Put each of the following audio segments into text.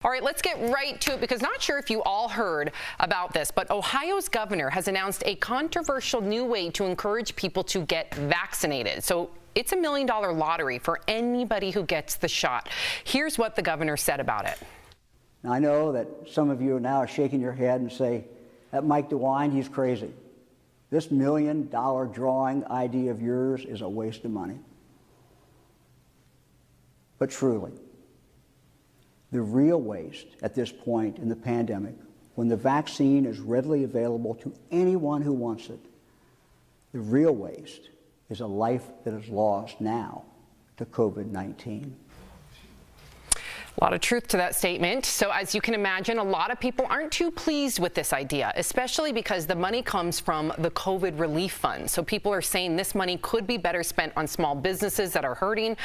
All right, let's get right to it because not sure if you all heard about this, but Ohio's governor has announced a controversial new way to encourage people to get vaccinated. So it's $1 million lottery for anybody who gets the shot. Here's what the governor said about it. Now, I know that some of you now are shaking your head and say, that Mike DeWine, he's crazy. This $1 million drawing idea of yours is a waste of money. But truly, the real waste at this point in the pandemic, when the vaccine is readily available to anyone who wants it, the real waste is a life that is lost now to COVID-19. A lot of truth to that statement. So as you can imagine, a lot of people aren't too pleased with this idea, especially because the money comes from the COVID relief fund. So people are saying this money could be better spent on small businesses that are hurting.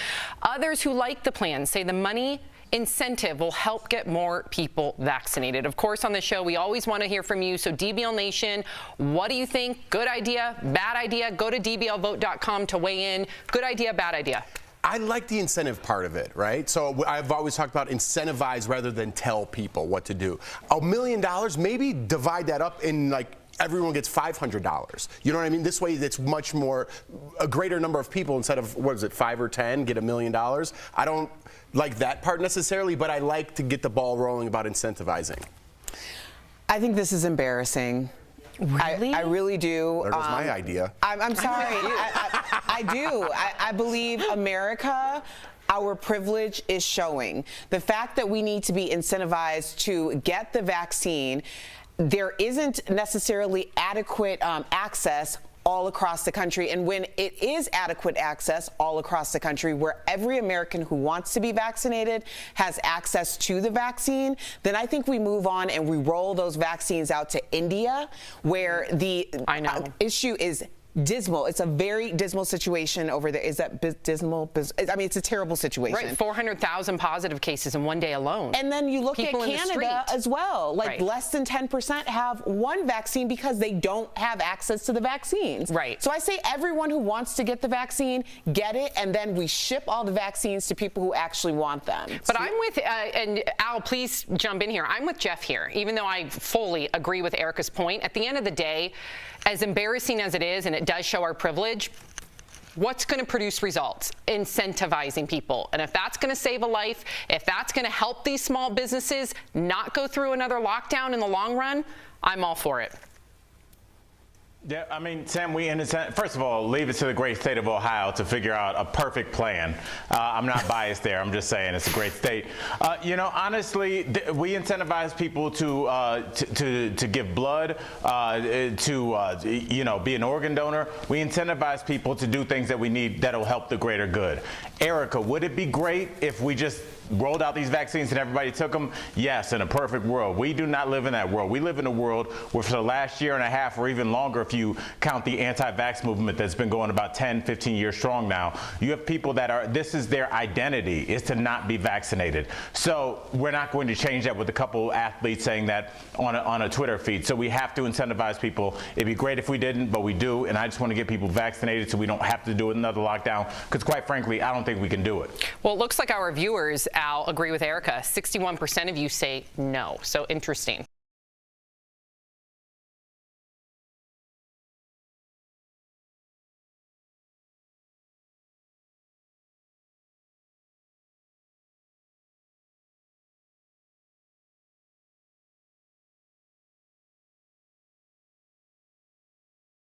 Others who like the plan say the money incentive will help get more people vaccinated. Of course, on the show, we always want to hear from you. So DBL Nation, what do you think? Good idea, bad idea? Go to dblvote.com to weigh in. Good idea, bad idea? I like the incentive part of it, right? So I've always talked about incentivize rather than tell people what to do. $1 million, maybe divide that up in like everyone gets $500. You know what I mean? This way it's much more, a greater number of people instead of, what is it, 5 or 10 get $1 million. I don't like that part necessarily, but I like to get the ball rolling about incentivizing. I think this is embarrassing. Really? I really do. There goes my idea. I'm sorry. I do. I believe America, our privilege is showing. The fact that we need to be incentivized to get the vaccine, there isn't necessarily adequate access all across the country. And when it is adequate access all across the country, where every American who wants to be vaccinated has access to the vaccine, then I think we move on and we roll those vaccines out to India, where the issue is dismal. It's a very dismal situation over there. Is that dismal? I mean, it's a terrible situation. Right, 400,000 positive cases in one day alone. And then you look People at Canada as well. Like less than 10% have one vaccine because they don't have access to the vaccines. Right. So I say everyone who wants to get the vaccine, get it, and then we ship all the vaccines to people who actually want them. But I'm with, and Al, please jump in here. I'm with Jeff here, even though I fully agree with Erica's point. At the end of the day, as embarrassing as it is, and it does show our privilege, what's going to produce results? Incentivizing people. And if that's going to save a life, if that's going to help these small businesses not go through another lockdown in the long run, I'm all for it. Yeah, I mean, Sam, first of all, leave it to the great state of Ohio to figure out a perfect plan. I'm not biased there. I'm just saying it's a great state. You know, honestly, we incentivize people to give blood, you know, be an organ donor. We incentivize people to do things that we need that'll help the greater good. Erica, would it be great if we just rolled out these vaccines and everybody took them? Yes, in a perfect world. We do not live in that world. We live in a world where for the last year and a half or even longer, if you count the anti-vax movement that's been going about 10, 15 years strong now, you have people that are, this is their identity, is to not be vaccinated. So we're not going to change that with a couple athletes saying that on a Twitter feed. So we have to incentivize people. It'd be great if we didn't, but we do. And I just want to get people vaccinated so we don't have to do another lockdown, because quite frankly, I don't think we can do it. Well, it looks like our viewers, Al, agree with Erica. 61% of you say no. So interesting.